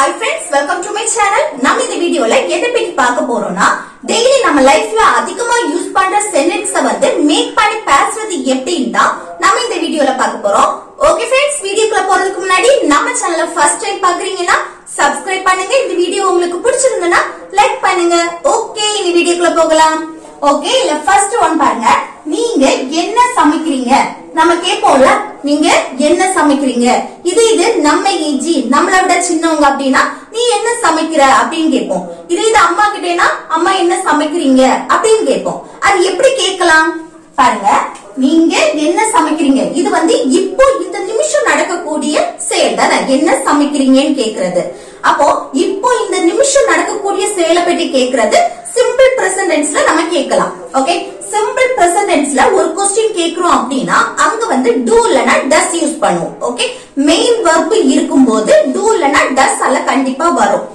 Hi friends, welcome to my channel. நம்ம இந்த வீடியோல எதை பத்தி பார்க்க போறோம்னா டெய்லி நம்ம லைஃப்ல அதிகமா யூஸ் பண்ற சென்டென்ஸை வந்து மேக் பண்ணி பேசுறது எப்படின்னு தான் நம்ம இந்த வீடியோல பார்க்க போறோம். ஓகே फ्रेंड्स, வீடியோக்குள்ள போறதுக்கு முன்னாடி நம்ம சேனலை ஃபர்ஸ்ட் டைம் பாக்குறீங்கன்னா சப்ஸ்கிரைப் பண்ணுங்க. இந்த வீடியோ உங்களுக்கு பிடிச்சிருந்தா லைக் பண்ணுங்க. ஓகே, இந்த வீடியோக்குள்ள போகலாம். ஓகே, இல்ல ஃபர்ஸ்ட் ஒன் பாருங்க. நீங்க என்ன சமைக்கிறீங்க? நம்ம கேட்போம்ல, நீங்க என்ன சமைக்கிறீங்க? இது நம்ம ஏஜி, நம்மளை விட சின்னவங்க அப்படின்னா நீ என்ன சமைக்கிற அப்படின்னு கேட்போம். இது அம்மா கிட்டேனா அம்மா என்ன சமைக்கிறீங்க அப்படின்னு கேட்போம். அது எப்படி கேட்கலாம் பாருங்க. நீங்க என்ன சமைக்கிறீங்க, இது இப்போ இந்த நிமிஷம் நடக்கக்கூடிய செயல் தானே என்ன சமைக்கிறீங்கன்னு கேக்குறது. அப்போ இப்போ இந்த நிமிஷம் நடக்கக்கூடிய செயலை பற்றி கேக்குறது சிம்பிள் பிரசன்ட் டென்ஸ்ல நம்ம கேட்கலாம். ஓகே, சிம்பிள் பிரசன்ட் டென்ஸ்ல ஒரு क्वेश्चन கேக்குறோம் அப்படின்னா அங்க do இல்லனா does யூஸ் பண்ணுவோம். ஓகே, மெயின் வெர்ப் இருக்கும்போது do இல்லனா does அல்ல கண்டிப்பா வரும்.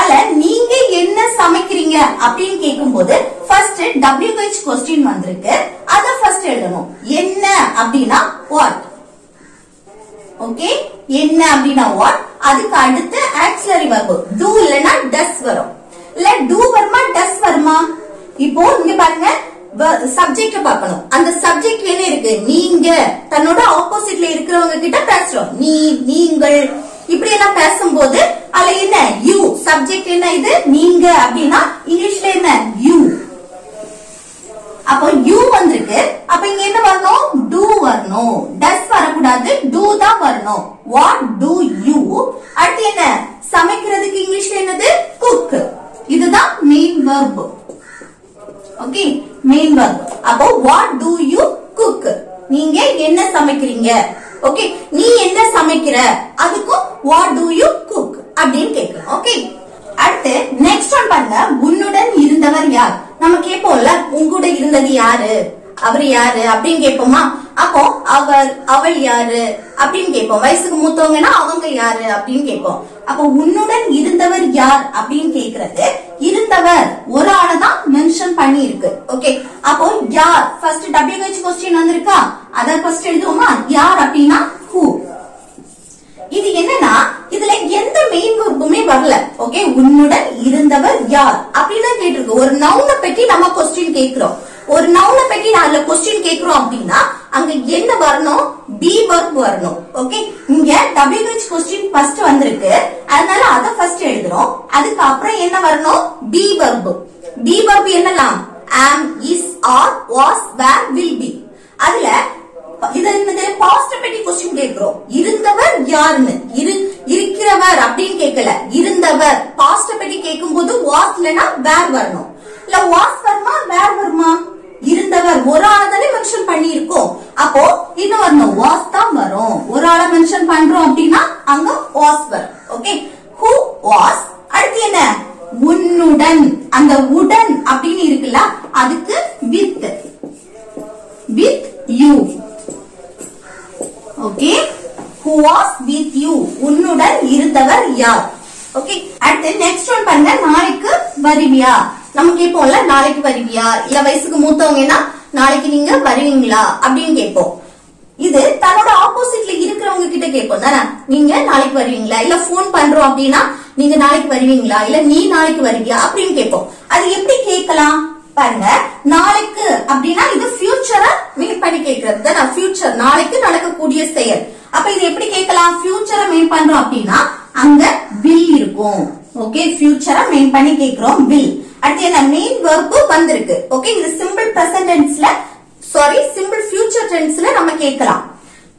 அல்ல நீங்க என்ன சமைக்கிறீங்க அப்படின்னு கேக்கும்போது ஃபர்ஸ்ட் WH क्वेश्चन வந்திருக்கு, அத ஃபர்ஸ்ட் எழுதணும். என்ன அப்படின்னா what. ஓகே, என்ன அப்படின்னா what. அதுக்கு அடுத்து ஆக்சிலரி வெர்ப் do இல்லனா does வரும். இல்ல do வருமா does வருமா? இப்போ இங்க பாருங்க, சப்ஜெக்ட் பார்க்கணும். அந்த சப்ஜெக்ட் என்ன இருக்கு? நீங்க தன்னோட ஆப்போசிட்ல இருக்கிறவங்க கிட்ட பேசுறோம். நீ, நீங்கள் இப்படி எல்லாம் பேசும்போது அதுல என்ன யூ, சப்ஜெக்ட் என்ன இது நீங்க அப்படின்னா இங்கிலீஷ்ல என்ன யூ. அப்போ யூ வந்திருக்கு. அப்ப இங்க என்ன வரணும்? do வரணும். does வரக்கூடாது, do தான் வரணும். what do you. அடுத்து என்ன சமைக்கிறதுக்கு இங்கிலீஷ்ல என்னது? cook. இதுதான் main verb. Okay, main verb. அப்போ what do you cook, நீங்க என்ன சமைக்கிறீங்க. ஓகே, நீ என்ன சமைக்கிற, அதுக்கும் what do you cook அப்படின்னு கேட்கலாம். ஓகே, அடுத்து நெக்ஸ்ட் ஒன் பாருங்க. உன்னுடன் இருந்தவர் யார்? நம்ம கேட்போம்ல, உங்கூட இருந்தது யாரு, அவர் யாரு அப்படின்னு கேட்போமா? அப்போ அவர், அவள் யாரு அப்படின்னு கேட்போம். வயசுக்கு மூத்தவங்கன்னா அவங்க யாரு அப்படின்னு கேட்போம். அப்போ உன்னுடன் இருந்தவர் யார் அப்படின்னு கேக்குறது இருந்தவர் ஒரு ஆளை தான் மென்ஷன் பண்ணி இருக்கு. ஓகே, அப்போ யார் ஃபர்ஸ்ட் WH क्वेश्चन வந்திருக்கா, அத ஃபர்ஸ்ட் எழுதுவோமா? யார் அப்படின்னா who. இது என்னன்னா இதுல எந்த மெயின் வெர்புமே வரல. ஓகே, உன்னுடன் இருந்தவர் யார் அப்படின்னு கேட்டிருக்கு. ஒரு நவுனை பற்றி நம்ம क्वेश्चन கேக்குறோம். ஒரு நவுனை பற்றி நாலு क्वेश्चन கேக்குறோம் அப்படின்னா அங்க என்ன வரணும்? பி வெர்ப் வரணும். ஓகே, இங்க WH क्वेश्चन ஃபர்ஸ்ட் வந்திருக்கு, அதனால அத ஃபர்ஸ்ட் எழுதுறோம். அதுக்கு அப்புறம் என்ன வரணும்? B verb. பி வெர்ப் என்னலாம்? am, is, are, was, were, will be. அதுல இது பாஸ்ட் பத்தி क्वेश्चन கேக்குறோம். இருந்தவர் யாருன்னு, இருக்கிறவர் அப்படின்னு கேட்கல. இருந்தவர் பாஸ்ட் பத்தி கேட்கும்போது was இல்லனா were வரணும். இல்ல was வருமா were வருமா? இருந்தவர் ஒரு ஆளை தானே மென்ஷன் பண்ணி இருக்கோம். அப்போ இன்னும் வரணும் was தான் வரும். ஒரு ஆளை மென்ஷன் பண்றோம் அப்படின்னா அங்க was வரும். Okay, who was. அடுத்து என்ன? உன்னுடன். அந்த உடன் அப்படின்னு இருக்குல்ல, அதுக்கு with, with you. Okay, who was with you, உன்னுடன் இருந்தவர் யார். ஓகே, அடுத்து நெக்ஸ்ட் ஒன் பாருங்க. நாளைக்கு வருவியா? நம்ம கேட்போம்ல, நாளைக்கு வருவியா? இல்ல வயசுக்கு மூத்தவங்கன்னா நாளைக்கு நீங்க வருவீங்களா அப்படின்னு கேட்போம். இது தன்னோட ஆப்போசிட்ல இருக்கிறவங்க கிட்ட கேட்போம் தானே. நீங்க நாளைக்கு வருவீங்களா? இல்ல போன் பண்றோம் அப்படின்னா நீங்க நாளைக்கு வருவீங்களா, இல்ல நீ நாளைக்கு வருவியா அப்படின்னு கேட்போம். அது எப்படி கேட்கலாம் பாருங்க. நாளைக்கு அப்படின்னா இது ஃபியூச்சரை மீன் பண்ணி கேட்கறது தானே. ஃபியூச்சர் நாளைக்கு நடக்கக்கூடிய செயல். அப்ப இது எப்படி கேட்கலாம்? ஃபியூச்சரை மீன் பண்றோம் அப்படின்னா அங்க will இருக்கும். ஓகே, ஃபியூச்சரை மீன் பண்ணி கேக்குறோம் will. அடுத்து என்ன? மெயின் வெர்ப் வந்திருக்கு. ஓகே, இது சிம்பிள் பிரசன்ட் டென்ஸ்ல, சாரி சிம்பிள் ஃபியூச்சர் டென்ஸ்ல நம்ம கேட்கலாம்.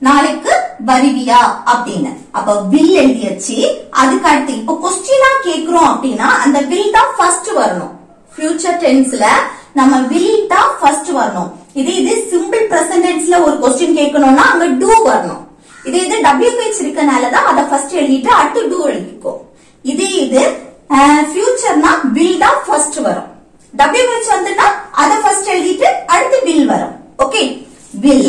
நாளைக்கு வருவியா அப்படின்னு. அப்ப will எழுதியாச்சு. அதுக்கு அடுத்து இப்போ क्वेश्चनா கேக்குறோம் அப்படின்னா அந்த will தான் ஃபர்ஸ்ட் வரணும். ஃபியூச்சர் டென்ஸ்ல நம்ம will தான் ஃபர்ஸ்ட் வரணும். இது சிம்பிள் பிரசன்ட் டென்ஸ்ல ஒரு क्वेश्चन கேட்கணும்னா அங்க do வரணும். இது WH இருக்கனால தான் அத ஃபர்ஸ்ட் எழுதிட்டு அடுத்து do எழுதிக்கோ. இது ஃபியூச்சர்னா will தான் ஃபர்ஸ்ட் வரும். WH வந்துனா அத ஃபர்ஸ்ட் எழுதிட்டு அடுத்து will வரும். Okay, will.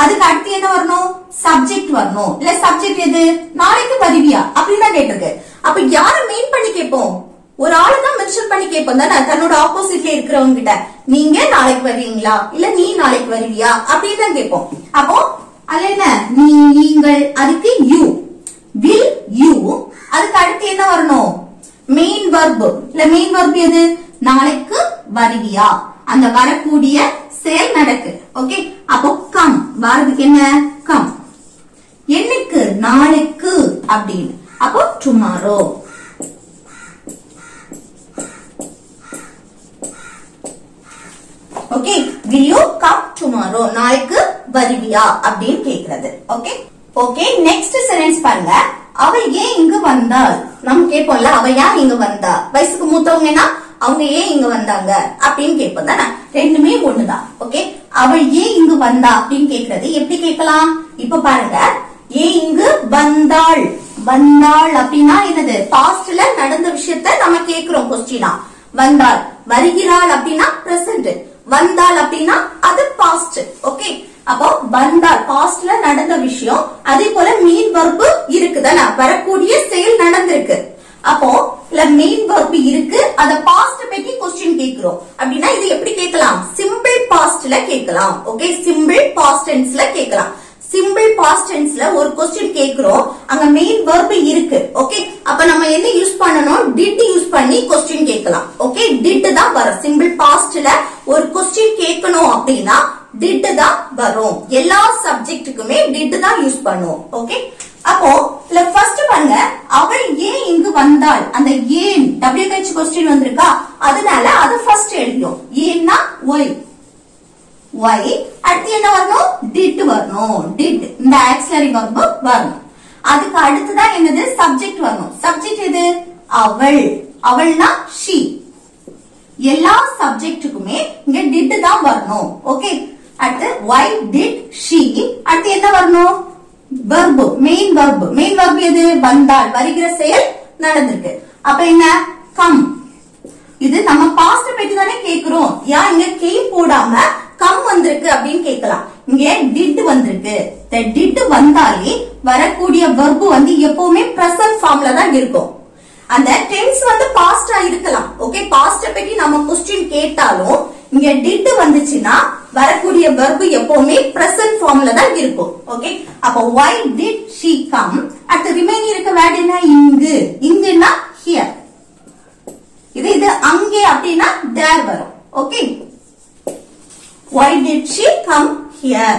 அதுக்கு அடுத்து என்ன வரணும்? சப்ஜெக்ட் வரணும். இல்ல சப்ஜெக்ட் எது? நாளைக்கு வருவியா அப்படின்னு தான் கேட்டிருக்கு. அப்ப யார மெயின் பண்ணி கேட்போம்? ஒரு ஆளை தான் மென்ஷன் பண்ணி கேட்போம் தானே. தன்னோட ஆப்போசிட்ல இருக்கிறவங்க கிட்ட நீங்க நாளைக்கு வருவீங்களா, இல்ல நீ நாளைக்கு வருவியா அப்படின்னு தான் கேட்போம். அப்போ அது என்ன? நீங்கள், அதுக்கு you, will you. அதுக்கு அடுத்து என்ன வரணும்? verb இல்ல மெயின் verb எது நாளைக்கு வருவியா அந்த வரக்கூடிய செயல் நடக்கு ஓகே அப்போ கம் வரதுக்கு என்ன கம் என்னைக்கு நாளைக்கு அப்படின்னு அப்போ tomorrow okay will you come tomorrow நாளைக்கு வருவியா அப்படின்னு கேக்குறது ஓகே ஓகே நெக்ஸ்ட் சென்டென்ஸ் பாருங்க அவ ஏன் இங்க வந்தாள் நம்ம கேட்போம்ல அவ ஏன் இங்க வந்தா வயசுக்கு மூத்தவங்கன்னா அவங்க ஏன் இங்க வந்தாங்க அப்படின்னு கேட்போம் தானே ரெண்டுமே ஒண்ணுதான் ஓகே அவள் ஏன் இங்கு வந்தா அப்படின்னு கேக்குறது எப்படி கேட்கலாம் இப்ப பாருங்க ஏன் இங்கு வந்தாள் வந்தாள் அப்படின்னா என்னது பாஸ்ட்ல நடந்த விஷயத்த நம்ம கேக்குறோம் கொஸ்டினா வந்தாள் வருகிறாள் அப்படின்னா பிரசன்ட் வந்தாள் அப்படின்னா அது பாஸ்ட் ஓகே அப்போ வந்தாள் பாஸ்ட்ல நடந்த விஷயம் அதே போல மெயின் verb இருக்குதானே வரக்கூடிய செயல் நடந்திருக்கு அப்போ இல்ல மெயின் verb இருக்கு அத பாஸ்ட் பத்தி क्वेश्चन கேக்குறோம் அப்படினா இது எப்படி கேட்கலாம் சிம்பிள் பாஸ்ட்ல கேட்கலாம் ஓகே சிம்பிள் பாஸ்ட் டென்ஸ்ல கேட்கலாம் சிம்பிள் பாஸ்ட் டென்ஸ்ல ஒரு क्वेश्चन கேக்குறோம் அங்க மெயின் verb இருக்கு ஓகே அப்ப நம்ம என்ன யூஸ் பண்ணனும் did யூஸ் பண்ணி क्वेश्चन கேட்கலாம் ஓகே did தான் வரும் சிம்பிள் பாஸ்ட்ல ஒரு क्वेश्चन கேட்கணும் அப்படினா did தான் வரும் எல்லா சப்ஜெக்ட்டுக்குமே did தான் யூஸ் பண்ணுவோம் ஓகே அப்போ இல்ல ஃபர்ஸ்ட் பாருங்க அவள் ஏன் இங்கு வந்தாள் அந்த ஏன் WH क्वेश्चन வந்திருக்கா அதனால அது ஃபர்ஸ்ட் எழுதியோம் ஏன்னா why அடுத்து என்ன வரணும் did வரணும் did இந்த ஆக்ஸிலரி verb வரணும் அதுக்கு அடுத்து தான் என்னது சப்ஜெக்ட் வரணும் சப்ஜெக்ட் எது அவள் அவள்னா she எல்லா சப்ஜெக்ட்டுக்குமே இங்க did தான் வரணும் ஓகே அடுத்து why did she அடுத்து என்ன வரணும் verb மெயின் verb எது வந்தாள் வருகிற செயல் நடந்திருக்கு அப்ப என்ன come இது நம்ம பாஸ்ட் பத்தி தானே கேக்குறோம் யா இங்க came போடாம come வந்திருக்கு அப்படின்னு கேட்கலாம் இங்க did வந்திருக்கு the did வந்தாலே வரக்கூடிய verb வந்து எப்பவுமே present ஃபார்ம்ல தான் இருக்கும் அந்த டென்ஸ் வந்து பாஸ்டா இருக்கலாம் ஓகே பாஸ்ட பத்தி நம்ம क्वेश्चन கேட்டாலும் இங்க did வந்துச்சுனா வரக்கூடிய verb எப்பவுமே present ஃபார்ம்ல தான் இருக்கும் ஓகே அப்ப why did she come at the remaining இருக்க வேர்ட் என்ன இங்கு இங்குனா here இது அங்கே அப்படினா there வரும் okay why did she come here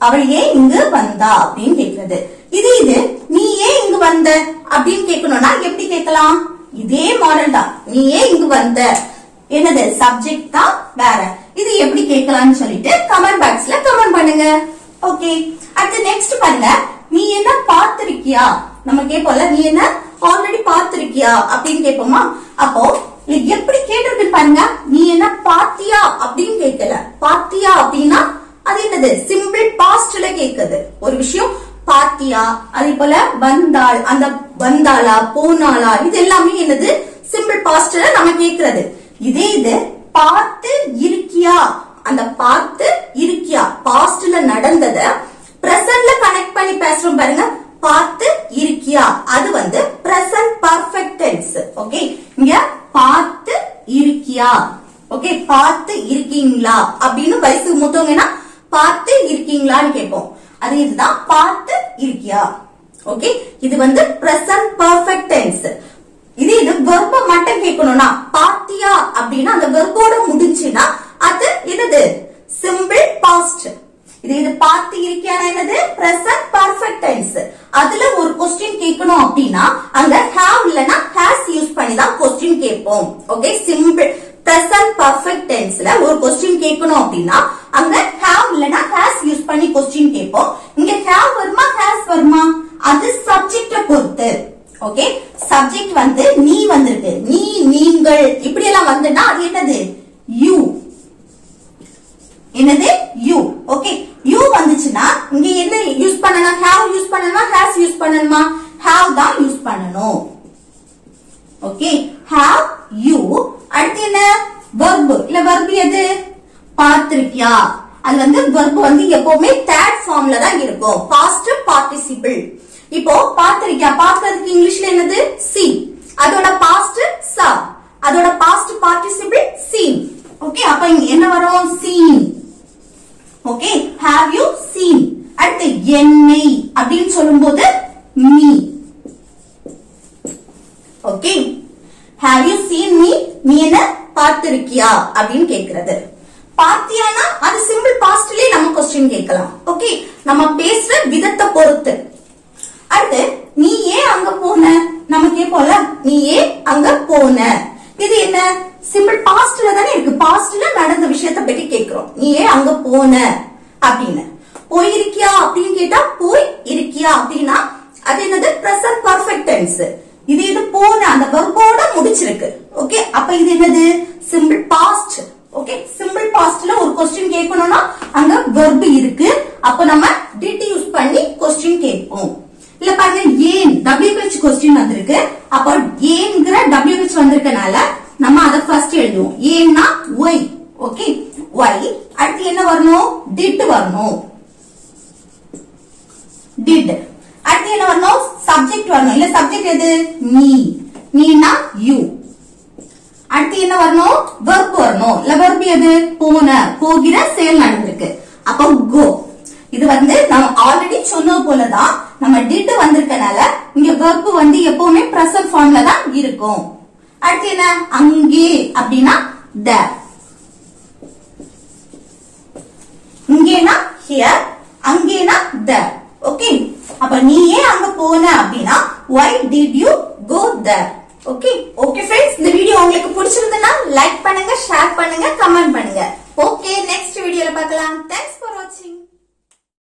அவள் ஏன் இங்கு வந்தா அப்படின்னு கேக்குறது இது நீ ஏன் இங்கு வந்த அப்படின்னு கேட்கணும்னா எப்படி கேட்கலாம் இதே மாடல் தான் நீ ஏன் இங்கு வந்த என்னது சப்ஜெக்ட் தான் வேற இது எப்படி கேட்கலாம்னு சொல்லிட்டு கமெண்ட் பாக்ஸ்ல கமெண்ட் பண்ணுங்க ஓகே அடுத்து நெக்ஸ்ட் பாருங்க நீ என்ன பார்த்திருக்கியா நம்ம கேட்போம்ல நீ என்ன ஆல்ரெடி பார்த்திருக்கியா அப்படின்னு கேட்போமா அப்போ எப்படி கேட்டிருக்கு பாருங்க நீ என்ன பாத்தியா அப்படின்னு கேட்கல பாத்தியா அப்படின்னா அது என்னது சிம்பிள் பாஸ்ட்ல கேக்குது ஒரு விஷயம் பாத்தியா அதே போல வந்தாள் அந்த வந்தாளா போனாளா இது எல்லாமே என்னது சிம்பிள் பாஸ்ட்ல நம்ம கேக்குறது இது பார்த்து இருக்கியா அந்த பார்த்து இருக்கியா பாஸ்ட்ல நடந்தத பிரசன்ட்ல கனெக்ட் பண்ணி பேசுறோம் பாருங்க பார்த்து இருக்கியா அது வந்து பிரசன்ட் பர்ஃபெக்ட் டென்ஸ் ஓகே இங்க பார்த்து இருக்கியா ஓகே பார்த்து இருக்கீங்களா அப்படின்னு வயசுக்கு மூத்தவங்கன்னா பார்த்து இருக்கீங்களான்னு கேட்போம் அது இதுதான் பார்த்து இருக்கியா ஓகே இது வந்து பிரசன்ட் பர்ஃபெக்ட் டென்ஸ் இது verb மட்டும் கேட்கணும்னா பாத்தியா அப்படின்னா அந்த வெர்போட முடிஞ்சுனா அது என்னது சிம்பிள் பாஸ்ட் இது பார்த்து இருக்கியா என்னது பிரசன்ட் பர்ஃபெக்ட் டென்ஸ் அதுல ஒரு क्वेश्चन கேட்கணும் அப்படின்னா அங்க have இல்லனா has யூஸ் பண்ணி தான் क्वेश्चन கேட்போம் ஓகே சிம்பிள் present perfect tenseல ஒரு question கேட்கணும் அப்படின்னா அங்க have இல்லனா has யூஸ் பண்ணி question கேட்போம் இங்க have வருமா has வருமா அது subject பொறுத்து ஓகே subject வந்து நீ வந்திருக்கு நீ நீங்கள் இப்படி எல்லாம் வந்துனா அது என்னது you என்னது you ஓகே you வந்துச்சுனா இங்க என்ன யூஸ் பண்ணனும் have யூஸ் பண்ணனுமா has யூஸ் பண்ணனுமா have தான் யூஸ் பண்ணனும் ஓகே have you அடுத்து என்ன verb இல்ல verb எது பார்த்திருக்கியா அது வந்து verb வந்து எப்பவுமே third formல தான் இருக்கும் past participle இப்போ பார்த்திருக்கியா பார்க்கிறதுக்கு இங்கிலீஷ்ல என்னது see அதோட past saw அதோட past participle seen ஓகே அப்ப இங்க என்ன வரும் seen okay have you seen அடுத்து என்னை அப்படினு சொல்லும்போது me okay have you seen me நீ என்ன பார்த்திருக்கியா அப்படின்னு கேக்குறது. பாத்தியானா அது சிம்பிள் பாஸ்ட்லயே நம்ம क्वेश्चन கேட்கலாம். ஓகே, நம்ம பேசுற விதத்தை பொறுத்து. அடுத்து நீ ஏன் அங்க போன நம்ம கேப்போம்ல, நீ ஏன் அங்க போன, இது என்ன சிம்பிள் பாஸ்ட்ல தானே இருக்கு. பாஸ்ட்ல நடந்த விஷயத்தை பத்தி கேக்குறோம். நீ ஏன் அங்க போன அப்படின்னு. போயிருக்கியா அப்படின்னு கேட்டா போய் இருக்கியா அப்படின்னா அது என்னது பிரசன்ட் பர்ஃபெக்ட் டென்ஸ். இது போன அந்த வெர்போட முடிச்சிருக்கு. ஓகே, அப்ப இது என்னது சிம்பிள் பாஸ்ட். ஓகே, சிம்பிள் பாஸ்ட்ல ஒரு क्वेश्चन கேட்கணும்னா அங்க வெர்ப் இருக்கு. அப்ப நம்ம did யூஸ் பண்ணி क्वेश्चन கேட்போம். இல்ல பாருங்க, ஏன் WH क्वेश्चन வந்திருக்கு. அப்ப ஏன்ங்கற WH வந்திருக்கனால நம்ம அத ஃபர்ஸ்ட் எழுதுவோம். ஏன்னா why. Okay, why. அடுத்து என்ன வரணும், did வரணும். did. அடுத்து என்ன வரணும், சப்ஜெக்ட் வரணும். இல்ல சப்ஜெக்ட் எது, நீ. நீனா you. அடுத்து என்ன வரணும், verb வரணும். இல்ல verb எது, போன, போகிற செயல் நடந்திருக்கு. அப்ப go. இது நம்ம ஆல்ரெடி சொன்னது போலதான் நம்ம did வந்திருக்கனால இங்க verb எப்பவுமே present formல தான் இருக்கும். அடுத்து என்ன, அங்கே அப்படின்னா there. இங்கேனா here, அங்கேனா there. ஓகே, அப்ப நீ ஏன் அங்க போன அப்படின்னா why did you go there. Okay okay friends, இந்த வீடியோ உங்களுக்கு பிடிச்சிருந்தா லைக் பண்ணுங்க, ஷேர் பண்ணுங்க, கமெண்ட் பண்ணுங்க. ஓகே, நெக்ஸ்ட் வீடியோல பார்க்கலாம். தேங்க்ஸ்.